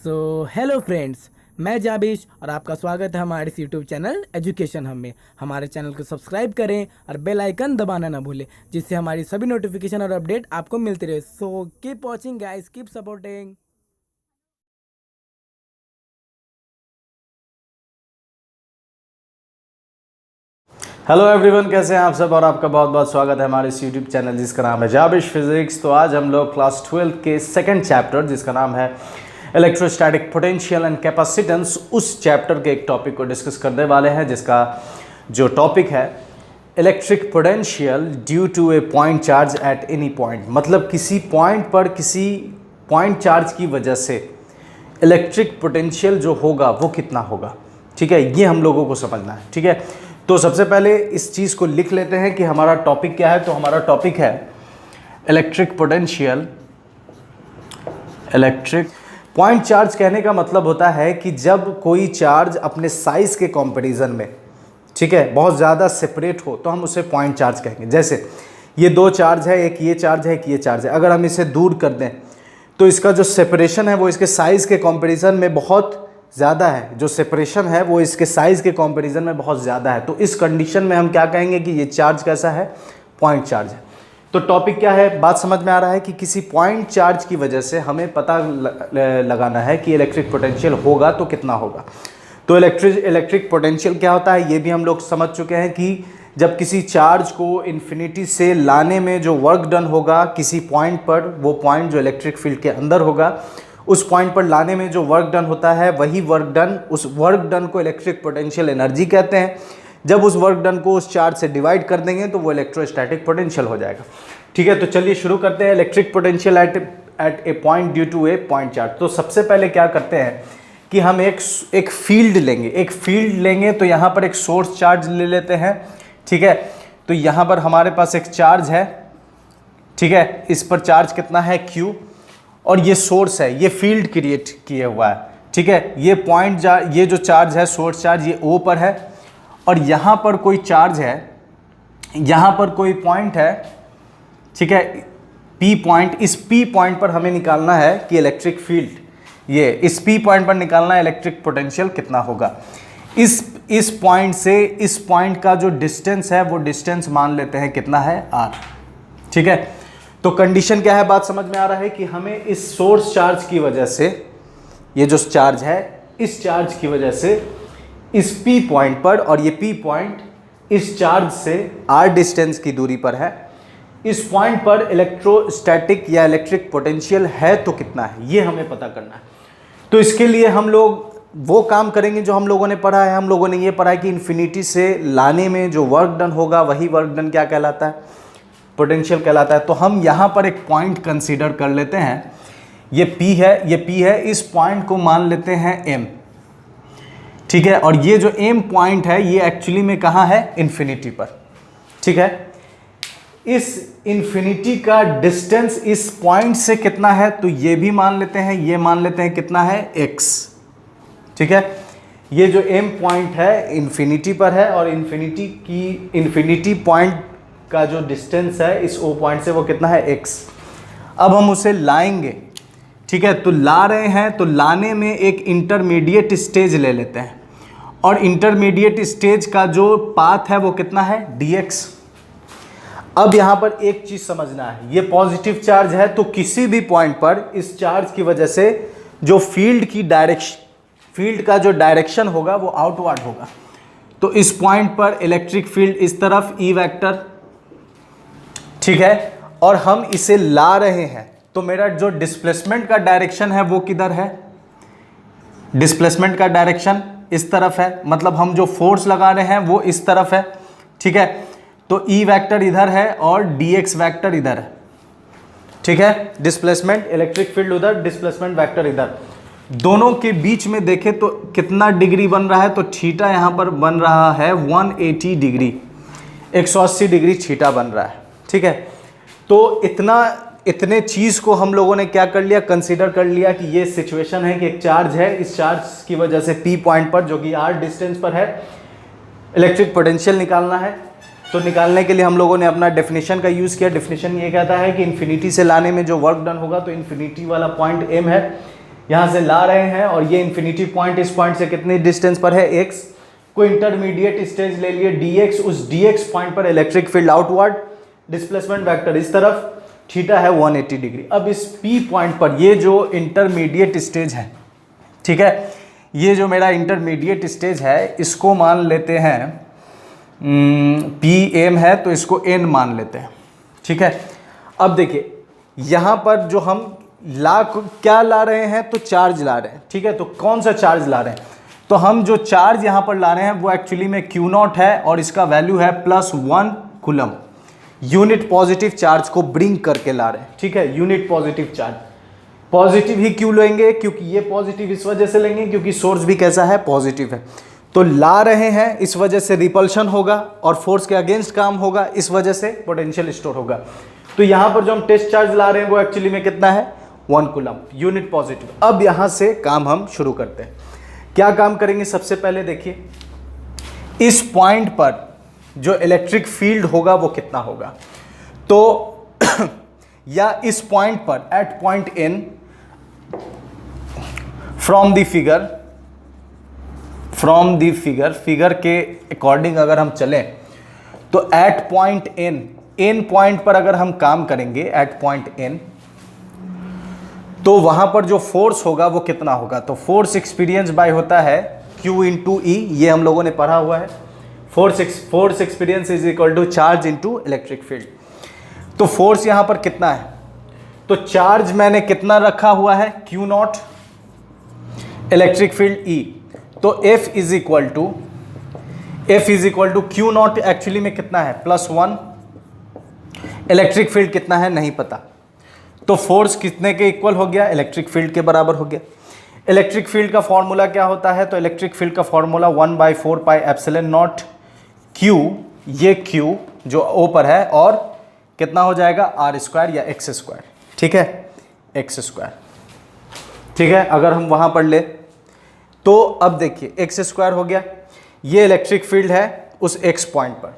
Hello friends, मैं जाबिश और आपका स्वागत है हमारे इस यूट्यूब चैनल एजुकेशन हम में। हमारे चैनल को सब्सक्राइब करें और बेल आइकन दबाना ना भूलें, जिससे हमारी सभी नोटिफिकेशन और अपडेट आपको मिलती रहे। So keep watching guys, keep supporting. Hello everyone, कैसे हैं आप सब। और आपका बहुत बहुत स्वागत है हमारे इस यूट्यूब चैनल जिसका नाम है जाबिश फिजिक्स। तो आज हम लोग क्लास 12 के सेकंड चैप्टर जिसका नाम है इलेक्ट्रोस्टैटिक पोटेंशियल एंड कैपेसिटेंस, उस चैप्टर के एक टॉपिक को डिस्कस करने वाले हैं, जिसका जो टॉपिक है electric potential due to a point charge at any point. मतलब किसी पॉइंट पर किसी पॉइंट चार्ज की वजह से इलेक्ट्रिक पोटेंशियल जो होगा वो कितना होगा। ठीक है, ये हम लोगों को समझना है। ठीक है, तो सबसे पहले इस चीज़ को लिख लेते हैं कि हमारा टॉपिक क्या है। तो हमारा टॉपिक है electric potential. Electric point charge कहने का मतलब होता है कि जब कोई चार्ज अपने साइज के कंपैरिजन में, ठीक है, बहुत ज़्यादा सेपरेट हो तो हम उसे पॉइंट चार्ज कहेंगे। जैसे ये दो चार्ज है, एक ये चार्ज है, एक ये चार्ज है। अगर हम इसे दूर कर दें तो इसका जो सेपरेशन है वो इसके साइज़ के कंपैरिजन में बहुत ज़्यादा है। जो सेपरेशन है वो इसके साइज़ के कंपैरिजन में बहुत ज़्यादा है। तो इस कंडीशन में हम क्या कहेंगे कि ये चार्ज कैसा है, पॉइंट चार्ज है। तो टॉपिक क्या है, बात समझ में आ रहा है कि किसी पॉइंट चार्ज की वजह से हमें पता लगाना है कि इलेक्ट्रिक पोटेंशियल होगा तो कितना होगा। तो इलेक्ट्रिक पोटेंशियल क्या होता है ये भी हम लोग समझ चुके हैं कि जब किसी चार्ज को इन्फिनिटी से लाने में जो वर्क डन होगा किसी पॉइंट पर, वो पॉइंट जो इलेक्ट्रिक फील्ड के अंदर होगा, उस पॉइंट पर लाने में जो वर्क डन होता है वही वर्क डन, उस वर्क डन को इलेक्ट्रिक पोटेंशियल एनर्जी कहते हैं। जब उस वर्क डन को उस चार्ज से डिवाइड कर देंगे तो वो इलेक्ट्रोस्टैटिक पोटेंशियल हो जाएगा। ठीक है, तो चलिए शुरू करते हैं। Electric potential at a point due to a point charge. तो सबसे पहले क्या करते हैं कि हम एक फील्ड लेंगे। तो यहाँ पर एक सोर्स चार्ज ले लेते हैं। ठीक है, तो यहाँ पर हमारे पास एक चार्ज है। ठीक है, इस पर चार्ज कितना है, Q, और ये सोर्स है, ये फील्ड क्रिएट किए हुआ है। ठीक है, ये जो चार्ज है सोर्स चार्ज, ये O पर है, और यहाँ पर कोई चार्ज है, यहाँ पर कोई पॉइंट है। ठीक है, P पॉइंट। इस P पॉइंट पर हमें निकालना है कि इलेक्ट्रिक फील्ड, ये इस P पॉइंट पर निकालना है इलेक्ट्रिक पोटेंशियल कितना होगा। इस पॉइंट से इस पॉइंट का जो डिस्टेंस है वो डिस्टेंस मान लेते हैं कितना है, R। ठीक है, तो कंडीशन क्या है, बात समझ में आ रहा है कि हमें इस सोर्स चार्ज की वजह से, ये जो चार्ज है इस चार्ज की वजह से इस P पॉइंट पर, और ये P पॉइंट इस चार्ज से R डिस्टेंस की दूरी पर है, इस पॉइंट पर इलेक्ट्रोस्टैटिक या इलेक्ट्रिक पोटेंशियल है तो कितना है, ये हमें पता करना है। तो इसके लिए हम लोग वो काम करेंगे जो हम लोगों ने पढ़ा है। हम लोगों ने ये पढ़ा है कि इन्फिनिटी से लाने में जो वर्क डन होगा वही वर्क डन क्या कहलाता है, पोटेंशियल कहलाता है। तो हम यहाँ पर एक पॉइंट कंसीडर कर लेते हैं, ये P है, इस पॉइंट को मान लेते हैं M। ठीक है, और ये जो M पॉइंट है ये एक्चुअली में कहाँ है, इन्फिनिटी पर। ठीक है, इस इन्फिनिटी का डिस्टेंस इस पॉइंट से कितना है, तो ये भी मान लेते हैं, ये मान लेते हैं कितना है, x। ठीक है, ये जो M पॉइंट है इन्फिनिटी पर है, और इन्फिनिटी पॉइंट का जो डिस्टेंस है इस O पॉइंट से वो कितना है, x। अब हम उसे लाएंगे। ठीक है, तो ला रहे हैं, तो लाने में एक इंटरमीडिएट स्टेज ले लेते हैं, और इंटरमीडिएट स्टेज का जो पाथ है वो कितना है, dx। अब यहाँ पर एक चीज़ समझना है, ये पॉजिटिव चार्ज है, तो किसी भी पॉइंट पर इस चार्ज की वजह से जो फील्ड का जो डायरेक्शन होगा वो आउटवर्ड होगा। तो इस पॉइंट पर इलेक्ट्रिक फील्ड इस तरफ E वेक्टर, ठीक है, और हम इसे ला रहे हैं, तो मेरा जो डिस्प्लेसमेंट का डायरेक्शन है वो किधर है, डिस्प्लेसमेंट का डायरेक्शन इस तरफ है, मतलब हम जो फोर्स लगा रहे हैं वो इस तरफ है। ठीक है, तो E वेक्टर इधर है और dx वेक्टर इधर है। ठीक है, डिस्प्लेसमेंट, इलेक्ट्रिक फील्ड उधर, डिस्प्लेसमेंट वेक्टर इधर। दोनों के बीच में देखें तो कितना डिग्री बन रहा है, तो थीटा यहाँ पर बन रहा है 180 डिग्री, 180 डिग्री थीटा बन रहा है। ठीक है, तो इतने चीज़ को हम लोगों ने क्या कर लिया, कंसीडर कर लिया कि ये सिचुएशन है कि एक चार्ज है, इस चार्ज की वजह से P पॉइंट पर जो कि R डिस्टेंस पर है इलेक्ट्रिक पोटेंशियल निकालना है। तो निकालने के लिए हम लोगों ने अपना डेफिनेशन का यूज़ किया। डेफिनेशन ये कहता है कि इन्फिनिटी से लाने में जो वर्क डन होगा, तो इन्फिनिटी वाला पॉइंट M है, यहाँ से ला रहे हैं और ये इन्फिनिटी पॉइंट इस पॉइंट से कितनी डिस्टेंस पर है, x। कोई इंटरमीडिएट स्टेज ले लिए dx, उस dx पॉइंट पर electric field outward, displacement vector इस तरफ, थीटा है 180 डिग्री। अब इस P पॉइंट पर ये जो इंटरमीडिएट स्टेज है, ठीक है, ये जो मेरा इंटरमीडिएट स्टेज है इसको मान लेते हैं PM है तो इसको N मान लेते हैं, ठीक है। अब देखिए यहाँ पर जो हम क्या ला रहे हैं, तो चार्ज ला रहे हैं, ठीक है। तो कौन सा चार्ज ला रहे हैं, तो हम जो चार्ज यहाँ पर ला रहे हैं वो एक्चुअली में Q0 है और इसका वैल्यू है +1 कूलम। यूनिट पॉजिटिव चार्ज को ब्रिंग करके ला रहे हैं, ठीक है, यूनिट पॉजिटिव चार्ज। पॉजिटिव ही क्यों लेंगे, क्योंकि ये पॉजिटिव इस वजह से लेंगे क्योंकि सोर्स भी कैसा है, पॉजिटिव है। तो ला रहे हैं इस वजह से रिपल्शन होगा और फोर्स के अगेंस्ट काम होगा, इस वजह से पोटेंशियल स्टोर होगा। तो यहाँ पर जो हम टेस्ट चार्ज ला रहे हैं वो एक्चुअली में कितना है, 1 कूलम, यूनिट पॉजिटिव। अब यहाँ से काम हम शुरू करते हैं। क्या काम करेंगे, सबसे पहले देखिए इस पॉइंट पर जो इलेक्ट्रिक फील्ड होगा वो कितना होगा। तो या इस पॉइंट पर at point N from the figure के अकॉर्डिंग अगर हम चलें तो एट पॉइंट N पॉइंट पर अगर हम काम करेंगे एट पॉइंट N, तो वहां पर जो फोर्स होगा वो कितना होगा। तो फोर्स एक्सपीरियंस बाय होता है Q इंटू E, ये हम लोगों ने पढ़ा हुआ है। Force experience is equal to charge into electric field. तो फोर्स यहां पर कितना है, तो चार्ज मैंने कितना रखा हुआ है, Q0, इलेक्ट्रिक फील्ड E। तो F is equal to Q0 actually में कितना है, +1। इलेक्ट्रिक फील्ड कितना है नहीं पता, तो फोर्स कितने के इक्वल हो गया, इलेक्ट्रिक फील्ड के बराबर हो गया। इलेक्ट्रिक फील्ड का फॉर्मूला क्या होता है, तो इलेक्ट्रिक फील्ड का formula 1/4 pi epsilon not Q, ये Q जो O पर है, और कितना हो जाएगा R² या x², ठीक है, x², ठीक है। अगर हम वहां पढ़ ले तो अब देखिए x² हो गया, ये इलेक्ट्रिक फील्ड है उस x पॉइंट पर।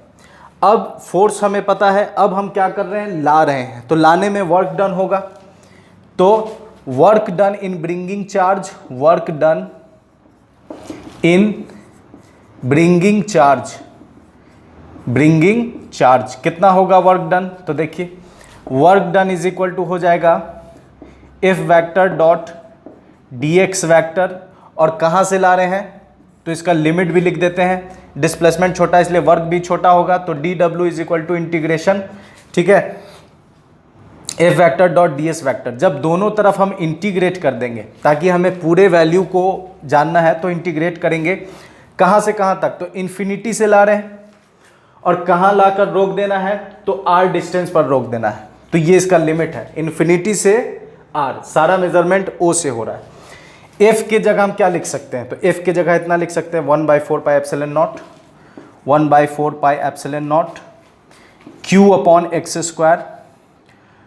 अब फोर्स हमें पता है, अब हम क्या कर रहे हैं, ला रहे हैं। तो लाने में वर्क डन होगा, तो work done in bringing charge, work done in bringing charge कितना होगा वर्क डन। तो देखिए work done is equal to हो जाएगा F vector dot dx vector, और कहाँ से ला रहे हैं, तो इसका लिमिट भी लिख देते हैं। डिस्प्लेसमेंट छोटा इसलिए वर्क भी छोटा होगा, तो dw is equal to integration, ठीक है, F vector dot ds vector. जब दोनों तरफ हम इंटीग्रेट कर देंगे, ताकि हमें पूरे वैल्यू को जानना है, तो इंटीग्रेट करेंगे कहाँ से कहाँ तक, तो इन्फिनिटी से ला रहे हैं, और कहाँ लाकर रोक देना है, तो r डिस्टेंस पर रोक देना है। तो ये इसका लिमिट है, इन्फिनिटी से r, सारा मेजरमेंट O से हो रहा है। F के जगह हम क्या लिख सकते हैं, तो F के जगह इतना लिख सकते हैं 1/4 पाई epsilon not, 1/4 pi epsilon not Q/x²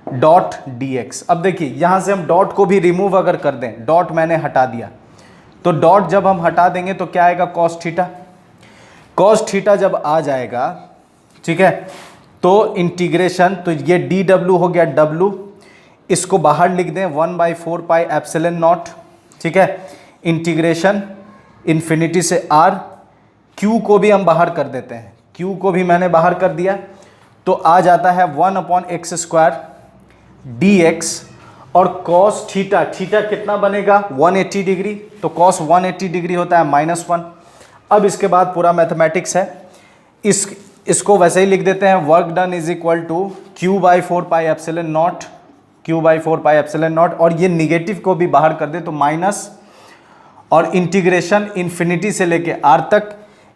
dot dx। अब देखिए यहाँ से हम डॉट को भी रिमूव अगर कर दें, डॉट मैंने हटा दिया, तो डॉट जब हम हटा देंगे तो क्या आएगा, cos थीटा जब आ जाएगा, ठीक है, तो इंटीग्रेशन, तो ये dw हो गया w, इसको बाहर लिख दें 1/4 पाई एप्सिलॉन नॉट, ठीक है, इंटीग्रेशन इन्फिनिटी से r, q को भी हम बाहर कर देते हैं, q को भी मैंने बाहर कर दिया, तो आ जाता है 1/x² dx, और cos थीटा कितना बनेगा 180 डिग्री, तो cos 180 डिग्री होता है -1। अब इसके बाद पूरा मैथमेटिक्स है, इसको वैसे ही लिख देते हैं, work done is equal to Q/4 pi epsilon naught, और ये निगेटिव को भी बाहर कर दे तो माइनस, और इंटीग्रेशन इन्फिनिटी से लेके r तक,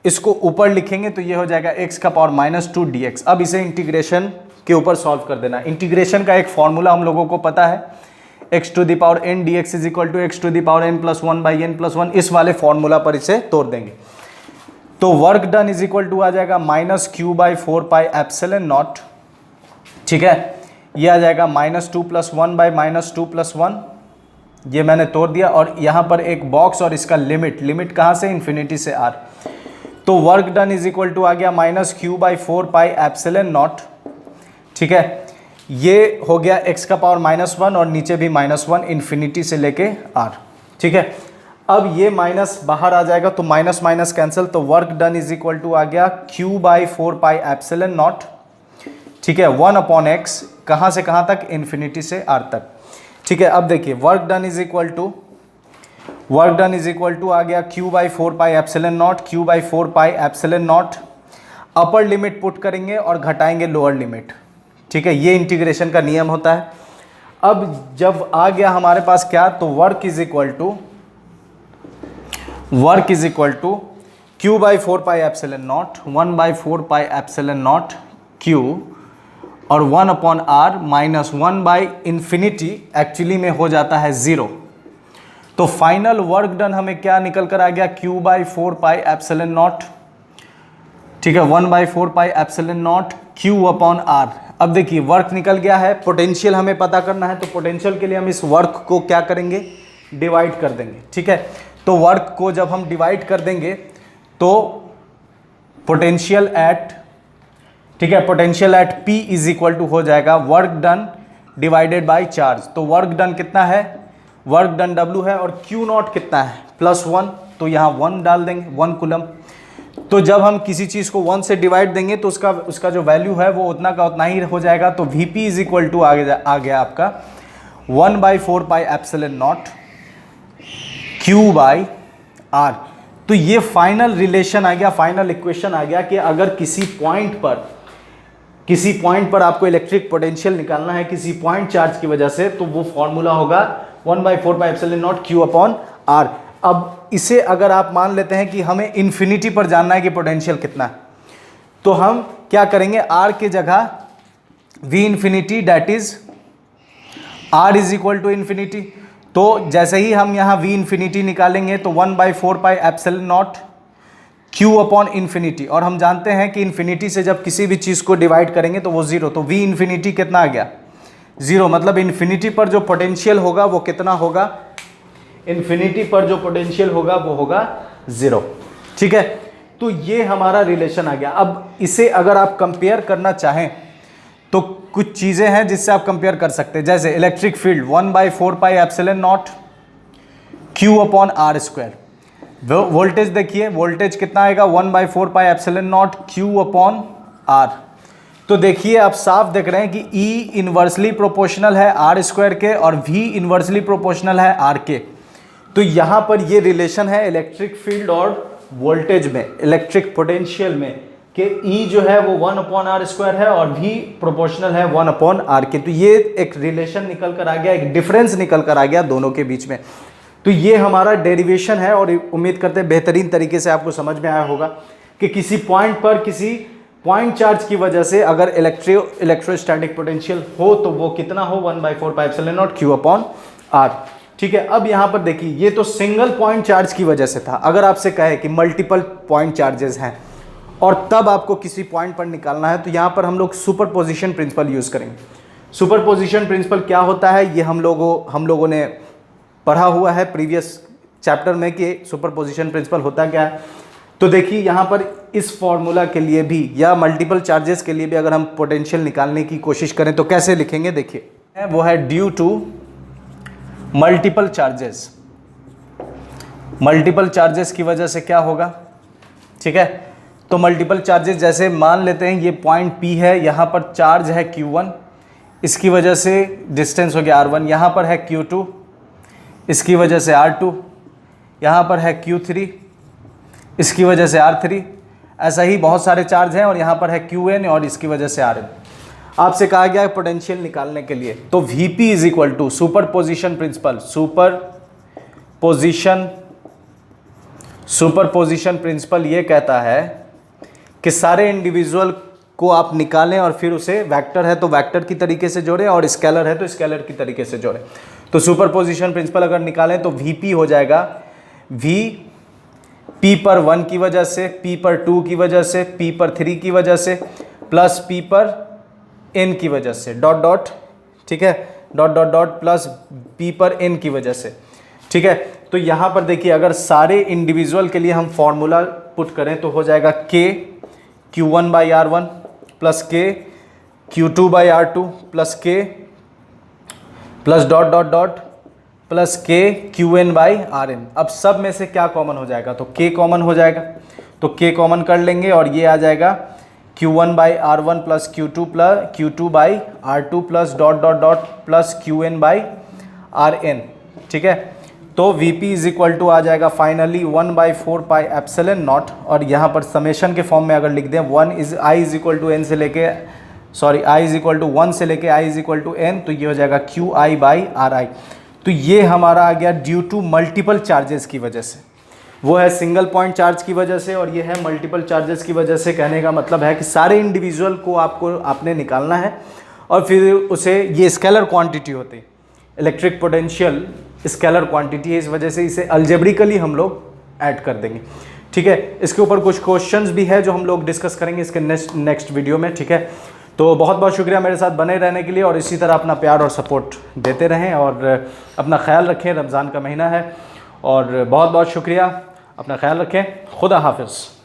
इसको ऊपर लिखेंगे तो ये हो जाएगा x⁻² dx। अब इसे इंटीग्रेशन के ऊपर सॉल्व कर देना। इंटीग्रेशन का एक फॉर्मूला हम लोगों को पता है, x⁻n dx is equal to x⁻n+1/n+1, इस वाले फॉर्मूला पर इसे तोड़ देंगे, तो work done is equal to आ जाएगा -Q/4 पाई एप्सिलॉन नॉट, ठीक है, ये आ जाएगा -2 + 1/-2 + 1, ये मैंने तोड़ दिया, और यहाँ पर एक बॉक्स और इसका लिमिट कहाँ से, इन्फिनिटी से r। तो work done is equal to आ गया -Q/4 पाई एप्सिलॉन नॉट, ठीक है, ये हो गया x⁻1 और नीचे भी -1 इन्फिनिटी से लेके r। ठीक है। अब ये माइनस बाहर आ जाएगा तो माइनस माइनस कैंसिल, तो work done is equal to आ गया Q/4πε0, ठीक है, 1/x, कहाँ से कहाँ तक, इन्फिनिटी से r तक, ठीक है। अब देखिए work done is equal to आ गया Q/4πε0, Q/4πε0, upper limit put करेंगे और घटाएंगे लोअर लिमिट, ठीक है, ये इंटीग्रेशन का नियम होता है। अब जब आ गया हमारे पास क्या, तो work is equal to Q/4πε0, 1/4πε0 Q और 1/r माइनस 1/∞, एक्चुअली में हो जाता है 0। तो फाइनल वर्क डन हमें क्या निकल कर आ गया, Q/4πε0, ठीक है, 1/4πε0 Q/r। अब देखिए वर्क निकल गया है, पोटेंशियल हमें पता करना है, तो पोटेंशियल के लिए हम इस वर्क को क्या करेंगे, डिवाइड कर देंगे, ठीक है। तो वर्क को जब हम डिवाइड कर देंगे तो पोटेंशियल एट, ठीक है, potential at P is equal to हो जाएगा work done divided by charge. तो वर्क डन कितना है, वर्क डन W है, और Q0 कितना है, +1, तो यहाँ 1 डाल देंगे, 1 कूलम। तो जब हम किसी चीज़ को 1 से डिवाइड देंगे तो उसका जो वैल्यू है वो उतना का उतना ही हो जाएगा। तो Vp इज इक्वल टू आ गया आपका 1/4πε0 Q/r। तो ये फाइनल रिलेशन आ गया, फाइनल इक्वेशन आ गया कि अगर किसी पॉइंट पर आपको इलेक्ट्रिक पोटेंशियल निकालना है किसी पॉइंट चार्ज की वजह से, तो वो फॉर्मूला होगा 1/4πε0 Q/r। अब इसे अगर आप मान लेते हैं कि हमें इन्फिनिटी पर जानना है कि पोटेंशियल कितना है, तो हम क्या करेंगे, r के जगह V infinity that is r is equal to infinity. तो जैसे ही हम यहाँ V इंफिनिटी निकालेंगे तो 1/4πε0 Q/∞, और हम जानते हैं कि इन्फिनिटी से जब किसी भी चीज़ को डिवाइड करेंगे तो वो 0, तो V इंफिनिटी कितना आ गया, 0, मतलब इन्फिनिटी पर जो पोटेंशियल होगा वो कितना होगा, इन्फिनिटी पर जो पोटेंशियल होगा वो होगा 0, ठीक है। तो ये हमारा रिलेशन आ गया। अब इसे अगर आप कंपेयर करना चाहें तो कुछ चीज़ें हैं जिससे आप कंपेयर कर सकते हैं, जैसे इलेक्ट्रिक फील्ड 1/4πε0 Q/r²। वोल्टेज देखिए, वोल्टेज कितना आएगा, 1/4πε0 Q/r। तो देखिए आप साफ देख रहे हैं कि E इन्वर्सली प्रोपोर्शनल है r² के और V इन्वर्सली प्रोपोर्शनल है r के। तो यहाँ पर ये रिलेशन है इलेक्ट्रिक फील्ड और वोल्टेज में, इलेक्ट्रिक पोटेंशियल में, कि E जो है वो 1/r² है और V प्रोपोर्शनल है 1/r के। तो ये एक रिलेशन निकल कर आ गया, एक डिफरेंस निकल कर आ गया दोनों के बीच में। तो ये हमारा डेरिवेशन है और उम्मीद करते हैं बेहतरीन तरीके से आपको समझ में आया होगा कि किसी पॉइंट पर किसी पॉइंट चार्ज की वजह से अगर इलेक्ट्रोस्टैटिक पोटेंशियल हो तो वो कितना हो, 1/4πε0 Q/r, ठीक है। अब यहाँ पर देखिए ये तो सिंगल पॉइंट चार्ज की वजह से था। अगर आपसे कहे कि मल्टीपल पॉइंट चार्जेस हैं और तब आपको किसी पॉइंट पर निकालना है, तो यहाँ पर हम लोग सुपरपोजिशन प्रिंसिपल यूज़ करेंगे। सुपरपोजिशन प्रिंसिपल क्या होता है, ये हम लोगों ने पढ़ा हुआ है प्रीवियस चैप्टर में कि सुपरपोजिशन प्रिंसिपल होता क्या है। तो देखिए यहाँ पर इस फॉर्मूला के लिए भी या मल्टीपल चार्जेस के लिए भी अगर हम पोटेंशियल निकालने की कोशिश करें तो कैसे लिखेंगे, देखिए वो है due to multiple charges. Multiple charges की वजह से क्या होगा, ठीक है। तो मल्टीपल चार्जेस जैसे मान लेते हैं ये पॉइंट P है, यहाँ पर चार्ज है Q1, इसकी वजह से डिस्टेंस हो गया R1, यहाँ पर है Q2, इसकी वजह से R2, यहाँ पर है Q3, इसकी वजह से R3, ऐसा ही बहुत सारे चार्ज हैं, और यहाँ पर है Qn और इसकी वजह से Rn। आपसे कहा गया है पोटेंशियल निकालने के लिए, तो Vp is equal to superposition principle, superposition principle ये कहता है कि सारे इंडिविजुअल को आप निकालें और फिर उसे वेक्टर है तो वेक्टर की तरीके से जोड़ें और स्केलर है तो स्केलर की तरीके से जोड़ें। तो सुपरपोजिशन प्रिंसिपल अगर निकालें तो Vp हो जाएगा V P पर 1 की वजह से, P पर 2 की वजह से, P पर 3 की वजह से, प्लस P पर N की वजह से, डॉट डॉट, ठीक है, dot dot dot, plus P पर N की वजह से, ठीक है। तो यहाँ पर देखिए अगर सारे इंडिविजुअल के लिए हम फॉर्मूला पुट करें तो हो जाएगा K Q1/R1 plus K Q2/R2 plus K plus dot dot dot plus K Q N by R N. अब सब में से क्या कॉमन हो जाएगा, तो के कॉमन हो जाएगा, तो के कॉमन कर लेंगे और ये आ जाएगा Q1 by R one plus Q2 by R two plus dot dot dot plus Qn by R N. ठीक है, तो Vp इज इक्वल टू आ जाएगा फाइनली 1/4 पाई एप्सिलॉन नॉट, और यहाँ पर समेशन के फॉर्म में अगर लिख दें I is equal to n से लेके I इज इक्वल टू 1 से लेके I is equal to n, तो ये हो जाएगा Qi बाई Ri। तो ये हमारा आ गया ड्यू टू मल्टीपल चार्जेस की वजह से, वो है सिंगल पॉइंट चार्ज की वजह से और ये है मल्टीपल चार्जेस की वजह से। कहने का मतलब है कि सारे इंडिविजुअल को आपने निकालना है और फिर उसे, ये स्केलर क्वांटिटी होती है, इलेक्ट्रिक पोटेंशियल स्केलर क्वांटिटी है, इस वजह से इसे अलजेब्रिकली हम लोग ऐड कर देंगे। ठीक है, इसके ऊपर कुछ क्वेश्चंस भी है जो हम लोग डिस्कस करेंगे इसके नेक्स्ट वीडियो में। ठीक है, तो बहुत बहुत शुक्रिया मेरे साथ बने रहने के लिए, और इसी तरह अपना प्यार और सपोर्ट देते रहें और अपना ख्याल रखें। रमज़ान का महीना है और बहुत बहुत शुक्रिया, अपना ख्याल रखें। खुदा हाफिज़।